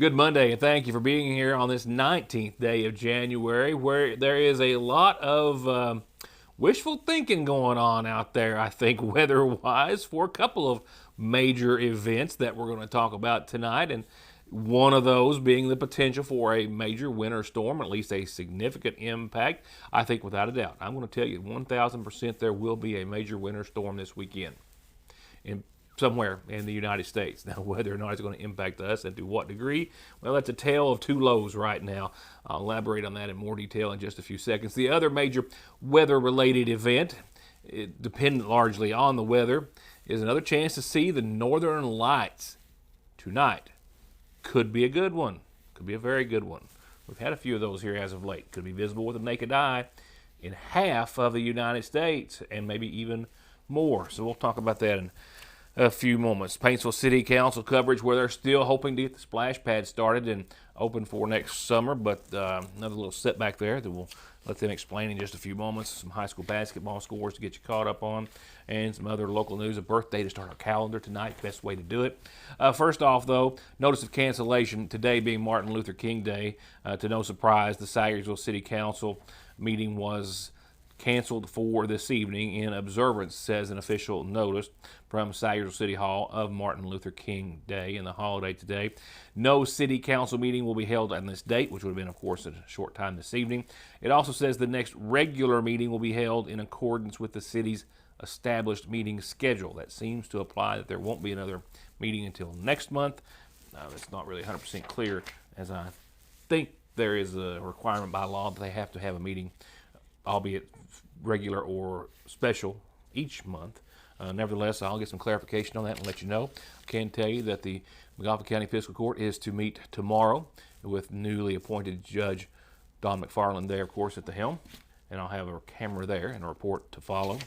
Good Monday, and thank you for being here on this 19th day of January, where there is a lot of wishful thinking going on out there, I think, weather-wise, for a couple of major events that we're going to talk about tonight, and one of those being the potential for a major winter storm, at least a significant impact. I think without a doubt, I'm going to tell you 1,000% there will be a major winter storm this weekend somewhere in the United States. Now, whether or not it's going to impact us and to what degree, well, that's a tale of two lows right now. I'll elaborate on that in more detail in just a few seconds. The other major weather-related event, dependent largely on the weather, is another chance to see the Northern Lights tonight. Could be a good one. Could be a very good one. We've had a few of those here as of late. Could be visible with the naked eye in half of the United States and maybe even more. So we'll talk about that in a few moments. Paintsville City Council coverage where they're still hoping to get the splash pad started and open for next summer, but another little setback there that we'll let them explain in just a few moments. Some high school basketball scores to get you caught up on, and some other local news. A birthday to start our calendar tonight, best way to do it. First off, though, notice of cancellation, today being Martin Luther King Day. To no surprise, the Sayersville City Council meeting was canceled for this evening in observance, says an official notice from Sayersville City Hall, of Martin Luther King Day and the holiday today. No city council meeting will be held on this date, which would have been, of course, a short time this evening. It also says the next regular meeting will be held in accordance with the city's established meeting schedule. That seems to imply that there won't be another meeting until next month. It's not really 100% clear, as I think there is a requirement by law that they have to have a meeting, albeit regular or special, each month. Nevertheless, I'll get some clarification on that and let you know. I can tell you that the McGoffin County Fiscal Court is to meet tomorrow with newly appointed Judge Don McFarland there, of course, at the helm. And I'll have a camera there and a report to follow.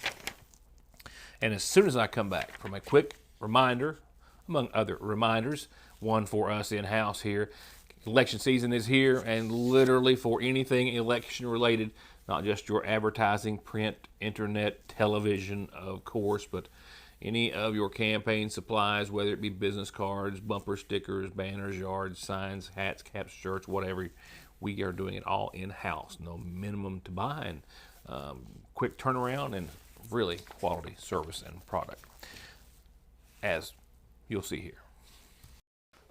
And as soon as I come back from a quick reminder, among other reminders, one for us in-house here, election season is here, and literally for anything election related, not just your advertising, print, internet, television, of course, but any of your campaign supplies, whether it be business cards, bumper stickers, banners, yards, signs, hats, caps, shirts, whatever. We are doing it all in-house. No minimum to buy, and quick turnaround, and really quality service and product, as you'll see here.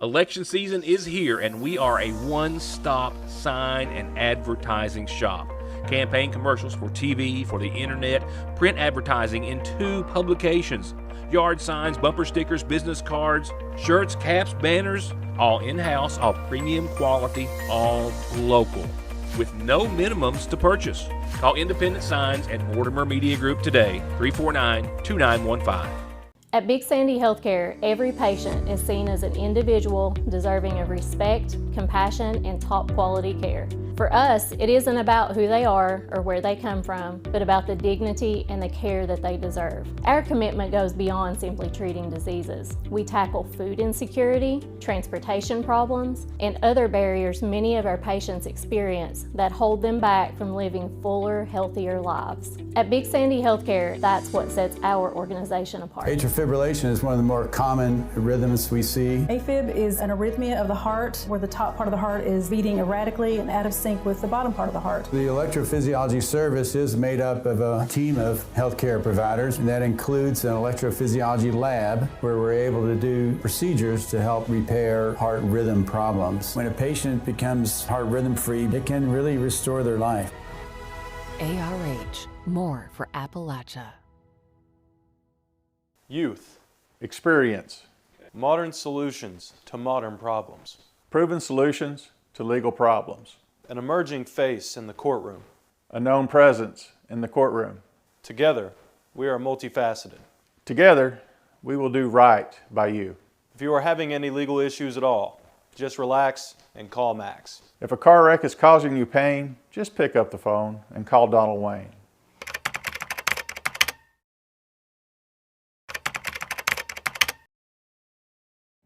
Election season is here, and we are a one-stop sign and advertising shop. Campaign commercials for TV, for the internet, print advertising in 2 publications, yard signs, bumper stickers, business cards, shirts, caps, banners, all in-house, all premium quality, all local, with no minimums to purchase. Call Independent Signs and Mortimer Media Group today, 349-2915. At Big Sandy Healthcare, every patient is seen as an individual deserving of respect, compassion, and top quality care. For us, it isn't about who they are or where they come from, but about the dignity and the care that they deserve. Our commitment goes beyond simply treating diseases. We tackle food insecurity, transportation problems, and other barriers many of our patients experience that hold them back from living fuller, healthier lives. At Big Sandy Healthcare, that's what sets our organization apart. Atrial fibrillation is one of the more common rhythms we see. AFib is an arrhythmia of the heart where the top part of the heart is beating erratically and out of sync with the bottom part of the heart. The electrophysiology service is made up of a team of healthcare providers, and that includes an electrophysiology lab where we're able to do procedures to help repair heart rhythm problems. When a patient becomes heart rhythm free, it can really restore their life. ARH, more for Appalachia. Youth, Experience. modern solutions to modern problems, Proven solutions to legal problems. an emerging face in the courtroom. A known presence in the courtroom. Together, we are multifaceted. Together, we will do right by you. If you are having any legal issues at all, just relax and call Max. If a car wreck is causing you pain, just pick up the phone and call Donald Wayne.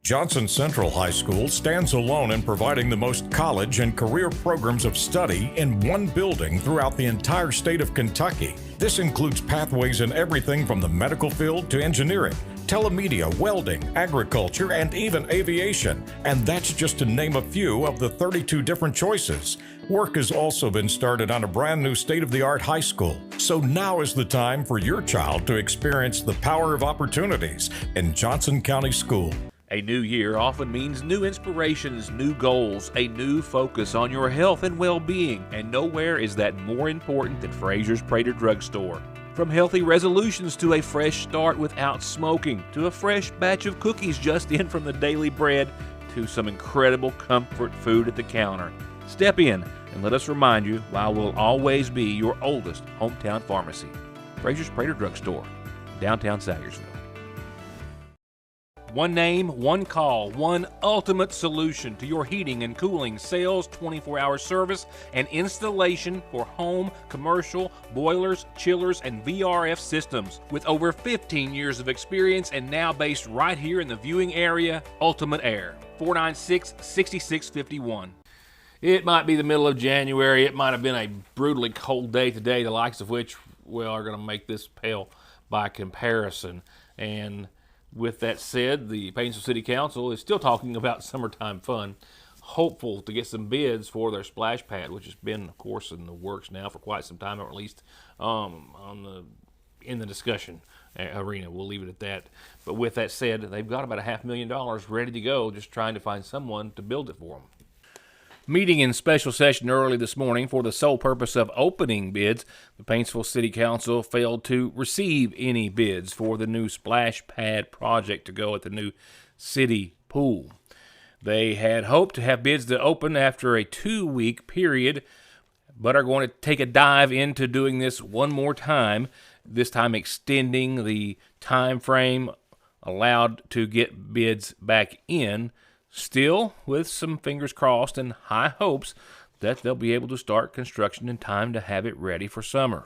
Johnson Central High School stands alone in providing the most college and career programs of study in one building throughout the entire state of Kentucky. This includes pathways in everything from the medical field to engineering, telemedia, welding, agriculture, and even aviation. And that's just to name a few of the 32 different choices. Work has also been started on a brand new state-of-the-art high school. So now is the time for your child to experience the power of opportunities in Johnson County School. A new year often means new inspirations, new goals, a new focus on your health and well-being, and nowhere is that more important than Fraser's Prater Drugstore. From healthy resolutions to a fresh start without smoking, to a fresh batch of cookies just in from the daily bread, to some incredible comfort food at the counter. Step in and let us remind you why we'll always be your oldest hometown pharmacy. Fraser's Prater Drugstore, downtown Sayersville. One name, one call, one ultimate solution to your heating and cooling, sales, 24-hour service, and installation for home, commercial, boilers, chillers, and VRF systems. With over 15 years of experience and now based right here in the viewing area, Ultimate Air, 496-6651. It might be the middle of January. It might have been a brutally cold day today, the likes of which, well, are going to make this pale by comparison. And with that said, the Painesville City Council is still talking about summertime fun, hopeful to get some bids for their splash pad, which has been, of course, in the works now for quite some time, or at least in the discussion arena. We'll leave it at that. But with that said, they've got about $500,000 ready to go, just trying to find someone to build it for them. Meeting in special session early this morning for the sole purpose of opening bids, the Painesville City Council failed to receive any bids for the new splash pad project to go at the new city pool. They had hoped to have bids to open after a 2-week period, but are going to take a dive into doing this one more time, this time extending the time frame allowed to get bids back in, still with some fingers crossed and high hopes that they'll be able to start construction in time to have it ready for summer.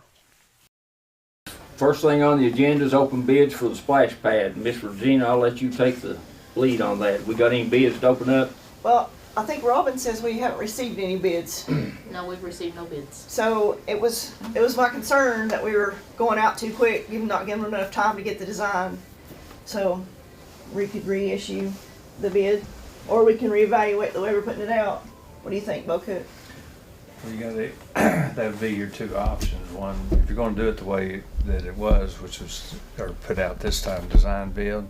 First thing on the agenda is open bids for the splash pad. Miss Regina, I'll let you take the lead on that. We got any bids to open up? Well, I think Robin says we haven't received any bids. No, we've received no bids. So it was my concern that we were going out too quick, not giving them enough time to get the design. So we could reissue the bid, or we can reevaluate the way we're putting it out. What do you think, Bo Cook? Well, that would be your two options. One, if you're going to do it the way that it was, which was, or put out this time, design bid,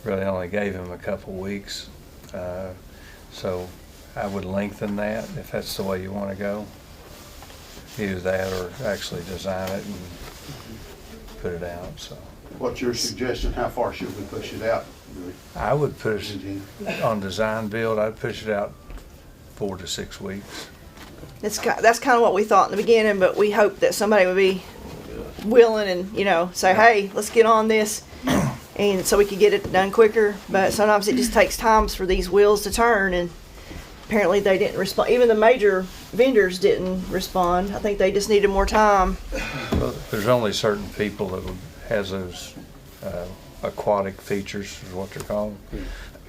really only gave him a couple weeks. So I would lengthen that if that's the way you want to go. Either that or actually design it and put it out. So, what's your suggestion? How far should we push it out? I would push on design build. I'd push it out 4 to 6 weeks. That's kind of what we thought in the beginning, but we hoped that somebody would be willing and say, hey, let's get on this, and so we could get it done quicker. But sometimes it just takes time for these wheels to turn, and apparently they didn't respond. Even the major vendors didn't respond. I think they just needed more time. Well, there's only certain people that has those aquatic features is what they're called.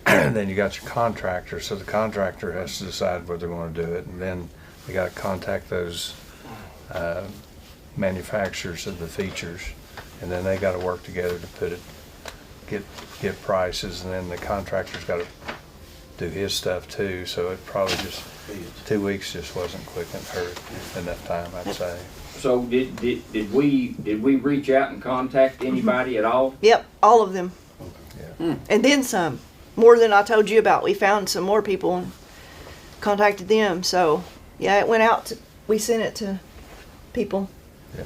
And then you got your contractor, so the contractor has to decide whether they want to do it, and then they got to contact those manufacturers of the features, and then they got to work together to put it, get prices, and then the contractor's got to do his stuff too. So it probably just 2 weeks just wasn't quick and hurt enough time, I'd say. So did we reach out and contact anybody at all? Yep, all of them. Yeah. And then some, more than I told you about. We found some more people and contacted them. So yeah, it went out. We sent it to people. Yeah.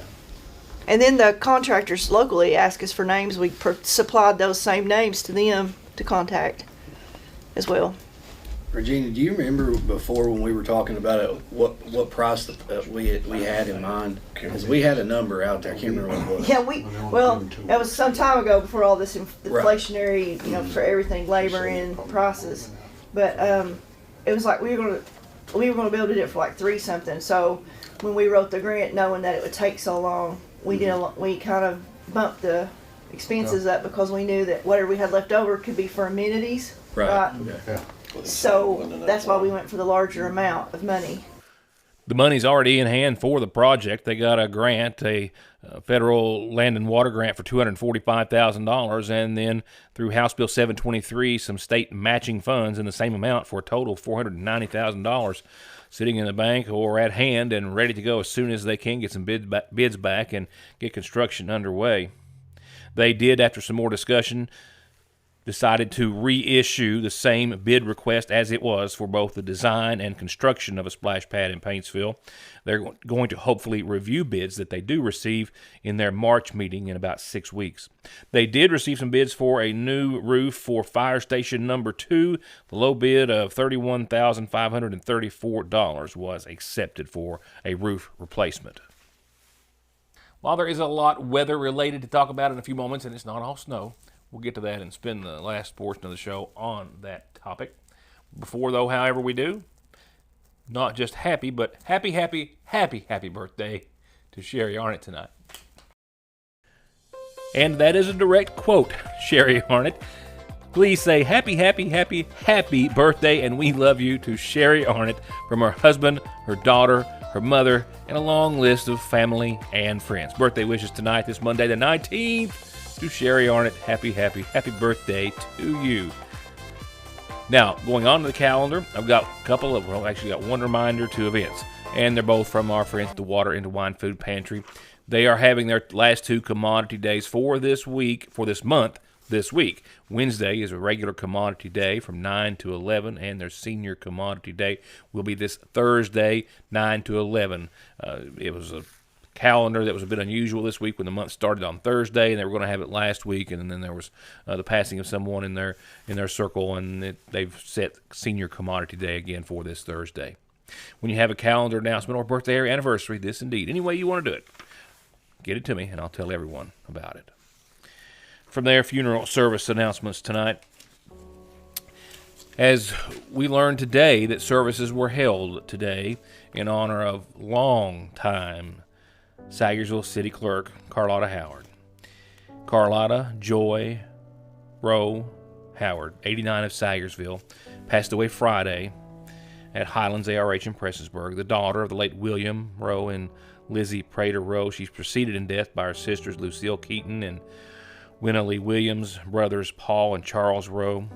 And then the contractors locally asked us for names. We supplied those same names to them to contact as well. Regina, do you remember before when we were talking about it, what price we had in mind? Because we had a number out there. I can't remember what it was. Yeah, that was some time ago before all this inflationary, for everything, labor and prices. But it was like we were going to build it for like 3 something. So when we wrote the grant, knowing that it would take so long, we kind of bumped the expenses up because we knew that whatever we had left over could be for amenities. Right. Yeah. So that's why we went for the larger amount of money. The money's already in hand for the project. They got a grant, a federal land and water grant for $245,000, and then through House Bill 723, some state matching funds in the same amount for a total of $490,000 sitting in the bank or at hand and ready to go as soon as they can get some bids back and get construction underway. They did, after some more discussion, decided to reissue the same bid request as it was for both the design and construction of a splash pad in Paintsville. They're going to hopefully review bids that they do receive in their March meeting in about 6 weeks. They did receive some bids for a new roof for Fire Station Number 2. The low bid of $31,534 was accepted for a roof replacement. While there is a lot weather-related to talk about in a few moments, and it's not all snow, we'll get to that and spend the last portion of the show on that topic. Before, though, however we do, not just happy, but happy birthday to Sherry Arnott tonight. And that is a direct quote, Sherry Arnott. Please say happy birthday, and we love you to Sherry Arnott from her husband, her daughter, her mother, and a long list of family and friends. Birthday wishes tonight, this Monday the 19th. To Sherry Arnott, happy birthday to you. Now, going on to the calendar, I've got one reminder, 2 events, and they're both from our friends at the Water into Wine Food Pantry. They are having their last 2 commodity days for this week, for this month, this week. Wednesday is a regular commodity day from 9 to 11, and their senior commodity day will be this Thursday, 9 to 11. It was a calendar that was a bit unusual this week when the month started on Thursday, and they were going to have it last week, and then there was the passing of someone in their circle, and they've set senior commodity day again for this Thursday. When you have a calendar announcement or birthday or anniversary, this indeed, any way you want to do it, get it to me, and I'll tell everyone about it. From there, funeral service announcements tonight. As we learned today that services were held today in honor of long-time Sayersville City Clerk Carlotta Howard. Carlotta Joy Rowe Howard, 89 of Sayersville, passed away Friday at Highlands ARH in Prestonsburg, the daughter of the late William Rowe and Lizzie Prater Rowe. She's preceded in death by her sisters Lucille Keaton and Winnie Williams, brothers Paul and Charles Rowe.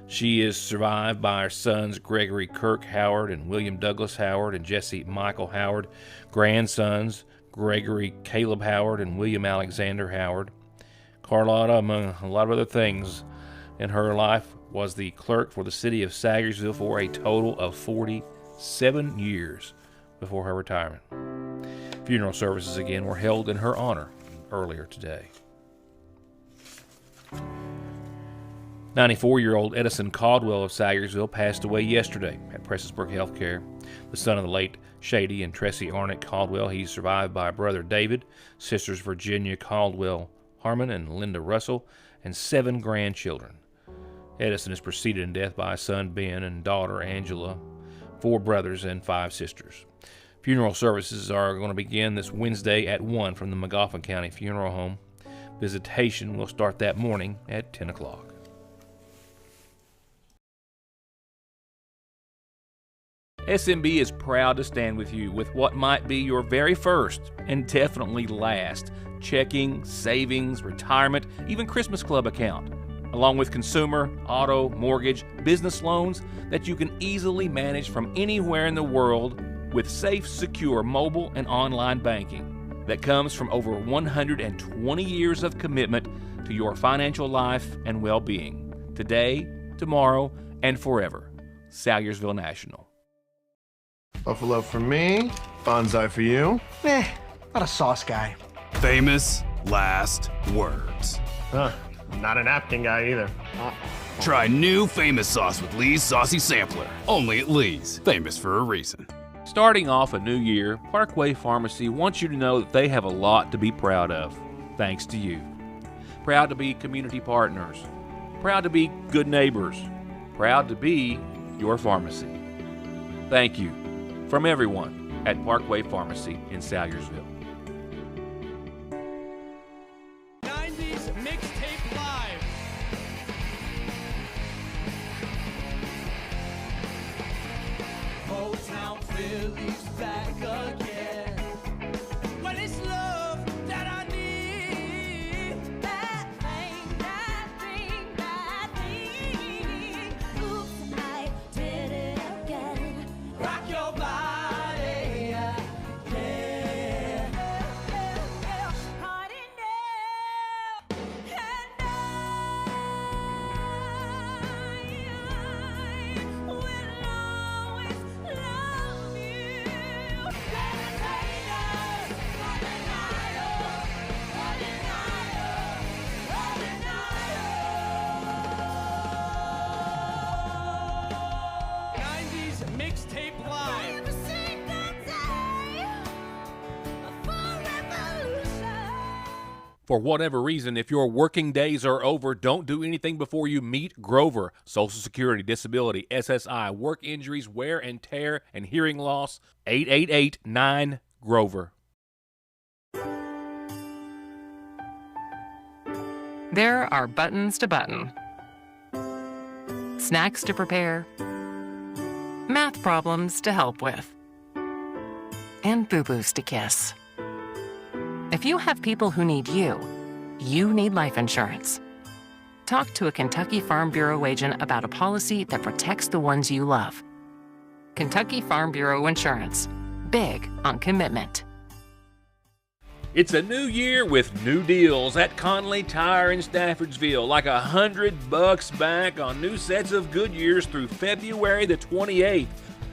She is survived by her sons Gregory Kirk Howard and William Douglas Howard and Jesse Michael Howard, grandsons Gregory Caleb Howard and William Alexander Howard. Carlotta, among a lot of other things in her life, was the clerk for the city of Sayersville for a total of 47 years before her retirement. Funeral services again were held in her honor earlier today. 94-year-old Edison Caldwell of Sayersville passed away yesterday at Prestonsburg Healthcare. The son of the late Shady and Tressie Arnott Caldwell, he's survived by brother David, sisters Virginia Caldwell Harmon and Linda Russell, and 7 grandchildren. Edison is preceded in death by a son Ben and daughter Angela, 4 brothers and 5 sisters. Funeral services are going to begin this Wednesday at 1 from the Magoffin County Funeral Home. Visitation will start that morning at 10 o'clock. SMB is proud to stand with you with what might be your very first and definitely last checking, savings, retirement, even Christmas Club account, along with consumer, auto, mortgage, business loans that you can easily manage from anywhere in the world with safe, secure mobile and online banking that comes from over 120 years of commitment to your financial life and well-being, today, tomorrow, and forever. Sayersville National. Buffalo for me, bonsai for you. Not a sauce guy. Famous last words. Not a napkin guy either. Try new famous sauce with Lee's Saucy Sampler. Only at Lee's. Famous for a reason. Starting off a new year, Parkway Pharmacy wants you to know that they have a lot to be proud of, thanks to you. Proud to be community partners. Proud to be good neighbors. Proud to be your pharmacy. Thank you from everyone at Parkway Pharmacy in Sayersville. 90s Mixtape Live. Oh, Motown Philly's back again. Well, it's love that I need. That thing, that thing, that thing. Oops, I did it again. Rock your body, yeah. Party now, and I will always love you. Mixtape Live. For whatever reason, if your working days are over, don't do anything before you meet Grover. Social Security, disability, SSI, work injuries, wear and tear, and hearing loss. 888-9-GROVER. There are buttons to button, snacks to prepare, math problems to help with, and boo-boos to kiss. If you have people who need you, you need life insurance. Talk to a Kentucky Farm Bureau agent about a policy that protects the ones you love. Kentucky Farm Bureau Insurance. Big on commitment. It's a new year with new deals at Conley Tire in Staffordsville, like $100 back on new sets of Goodyears through February the 28th,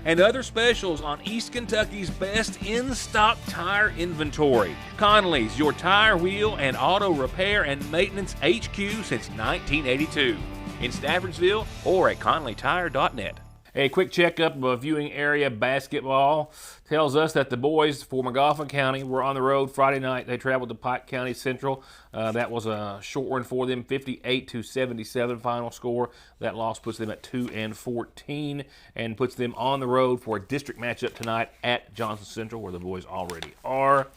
and other specials on East Kentucky's best in-stock tire inventory. Conley's, your tire, wheel, and auto repair and maintenance HQ since 1982. In Staffordsville or at conleytire.net. A quick checkup of viewing area basketball tells us that the boys for McGoffin County were on the road Friday night. They traveled to Pike County Central. That was a short one for them, 58-77 final score. That loss puts them at 2-14 and puts them on the road for a district matchup tonight at Johnson Central, where the boys already are.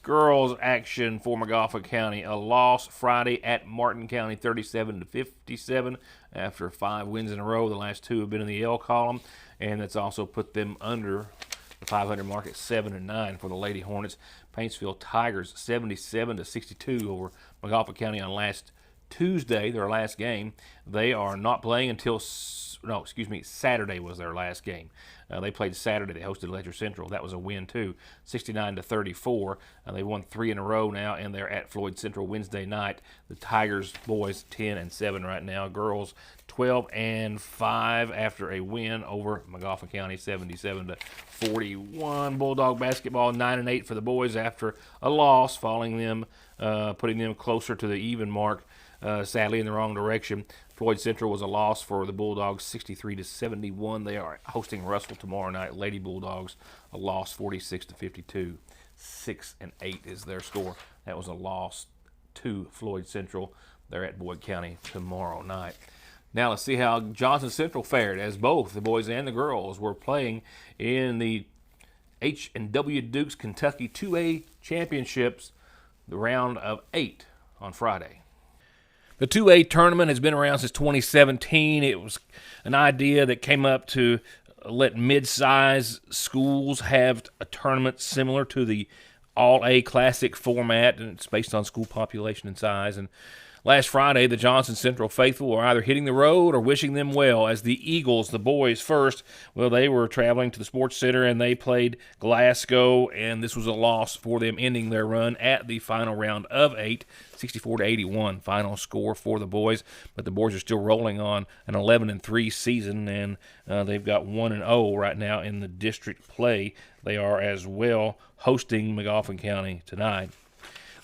Girls action for McGoffin County, a loss Friday at Martin County, 37-57 after 5 wins in a row. The last 2 have been in the L column, and that's also put them under the 500 mark at 7-9 for the Lady Hornets. Paintsville Tigers 77-62 over McGoffin County on last Tuesday, their last game. They are not playing until Saturday was their last game. They played Saturday. They hosted Letcher Central. That was a win, too, 69-34. They won 3 in a row now, and they're at Floyd Central Wednesday night. The Tigers boys 10-7 right now. Girls 12-5 after a win over McGoffin County, 77-41. Bulldog basketball 9-8 for the boys after a loss, putting them closer to the even mark. Sadly in the wrong direction. Floyd Central was a loss for the Bulldogs, 63-71. They are hosting Russell tomorrow night. Lady Bulldogs, a loss, 46-52. 6-8 is their score. That was a loss to Floyd Central. They're at Boyd County tomorrow night. Now let's see how Johnson Central fared, as both the boys and the girls were playing in the H&W Dukes Kentucky 2A Championships, the round of 8 on Friday. The 2A tournament has been around since 2017. It was an idea that came up to let mid-size schools have a tournament similar to the All-A Classic format, and it's based on school population and size. And last Friday, the Johnson Central faithful were either hitting the road or wishing them well, as the Eagles, the boys first, well, they were traveling to the Sports Center and they played Glasgow, and this was a loss for them, ending their run at the final round of 8, 64-81 final score for the boys. But the boys are still rolling on an 11-3 season, and they've got 1-0 right now in the district play. They are as well hosting McGoffin County tonight.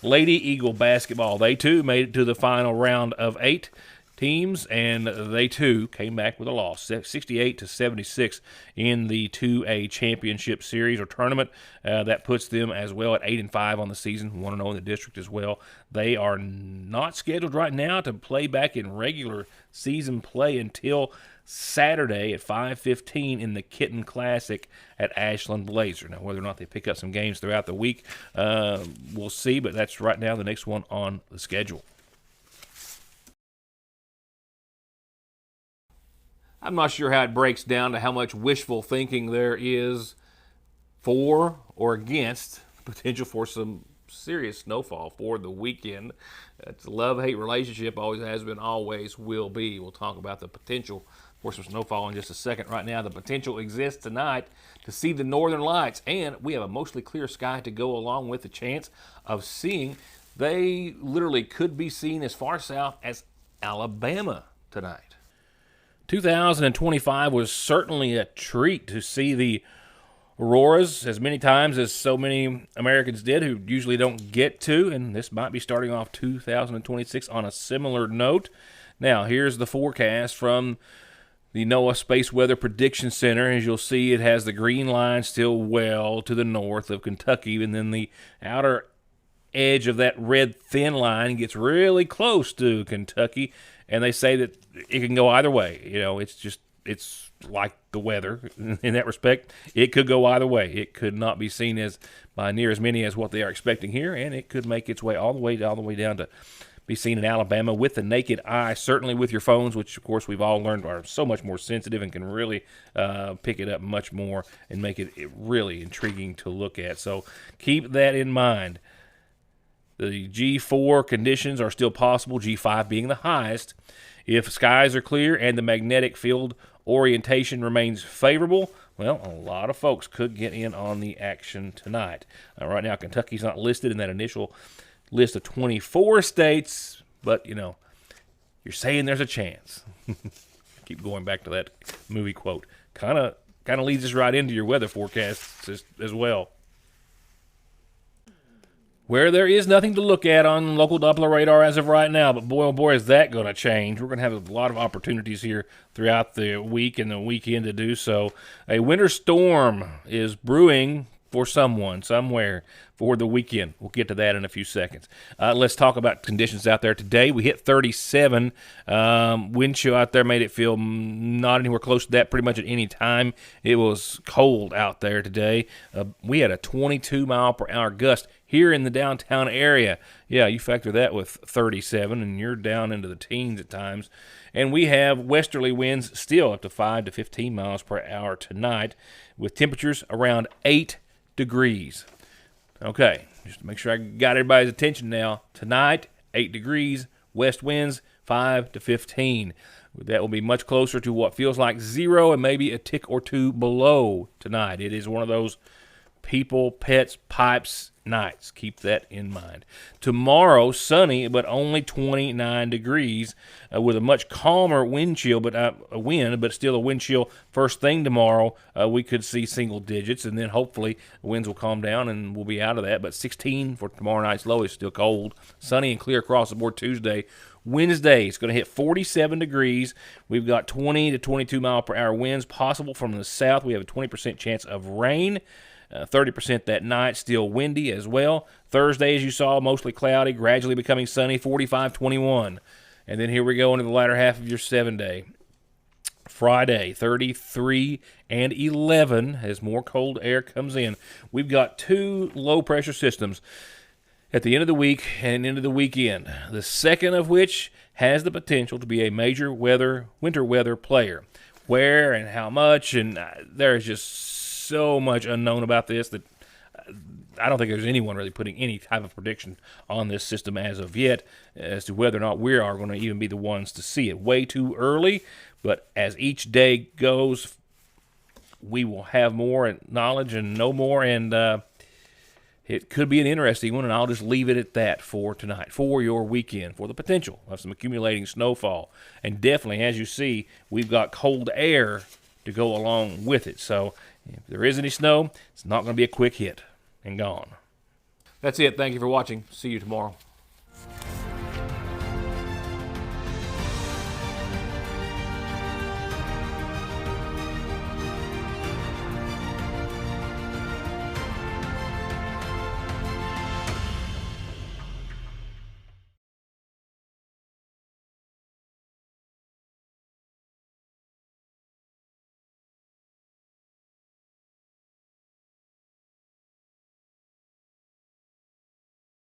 Lady Eagle basketball, they too made it to the final round of 8 teams, and they too came back with a loss, 68-76 in the 2A championship series or tournament. That puts them as well at 8-5 on the season, 1-0 in the district as well. They are not scheduled right now to play back in regular season play until Saturday at 5:15 in the Kitten Classic at Ashland Blazer. Now, whether or not they pick up some games throughout the week, we'll see, but that's right now the next one on the schedule. I'm not sure how it breaks down to how much wishful thinking there is for or against potential for some serious snowfall for the weekend. It's a love-hate relationship, always has been, always will be. We'll talk about the potential for some snowfall in just a second. Right now, the potential exists tonight to see the northern lights, and we have a mostly clear sky to go along with the chance of seeing. They literally could be seen as far south as Alabama tonight. 2025 was certainly a treat to see the auroras as many times as so many Americans did who usually don't get to, and this might be starting off 2026 on a similar note. Now, here's the forecast from the NOAA Space Weather Prediction Center. As you'll see, it has the green line still well to the north of Kentucky, and then the outer edge of that red thin line gets really close to Kentucky, and they say that it can go either way. You know, it's like the weather in that respect. It could go either way. It could not be seen as by near as many as what they are expecting here, and it could make its way all the way down to be seen in Alabama with the naked eye, certainly with your phones, which of course we've all learned are so much more sensitive and can really pick it up much more and make it really intriguing to look at. So keep that in mind. The G4 conditions are still possible, G5 being the highest. If skies are clear and the magnetic field orientation remains favorable, well, a lot of folks could get in on the action tonight. Right now, Kentucky's not listed in that initial list of 24 states, but, you know, you're saying there's a chance. Keep going back to that movie quote. Kind of leads us right into your weather forecasts as well. Where there is nothing to look at on local Doppler radar as of right now, but boy, oh boy, is that going to change. We're going to have a lot of opportunities here throughout the week and the weekend to do so. A winter storm is brewing for someone, somewhere, for the weekend. We'll get to that in a few seconds. Let's talk about conditions out there today. We hit 37. Wind chill out there made it feel not anywhere close to that pretty much at any time. It was cold out there today. We had a 22-mile-per-hour gust here in the downtown area. Yeah, you factor that with 37, and you're down into the teens at times. And we have westerly winds still up to 5 to 15 miles per hour tonight, with temperatures around 8 degrees. Okay, just to make sure I got everybody's attention now. Tonight, 8 degrees, west winds 5 to 15. That will be much closer to what feels like 0 and maybe a tick or two below tonight. It is one of those people, pets, pipes nights. Keep that in mind. Tomorrow, sunny, but only 29 degrees with a much calmer wind chill, but still a wind chill first thing tomorrow. We could see single digits, and then hopefully the winds will calm down and we'll be out of that. But 16 for tomorrow night's low is still cold. Sunny and clear across the board Tuesday. Wednesday, it's going to hit 47 degrees. We've got 20 to 22 mile per hour winds possible from the south. We have a 20% chance of rain. 30% that night, still windy as well. Thursday, as you saw, mostly cloudy, gradually becoming sunny, 45-21. And then here we go into the latter half of your 7-day. Friday, 33 and 11 as more cold air comes in. We've got 2 low-pressure systems at the end of the week and into the weekend, the second of which has the potential to be a major winter weather player. Where and how much, and there is just so much unknown about this that I don't think there's anyone really putting any type of prediction on this system as of yet as to whether or not we are going to even be the ones to see it. Way too early, but as each day goes, we will have more knowledge and know more, and it could be an interesting one, and I'll just leave it at that for tonight, for your weekend, for the potential of some accumulating snowfall. And definitely, as you see, we've got cold air to go along with it. So if there is any snow, it's not going to be a quick hit and gone. That's it. Thank you for watching. See you tomorrow.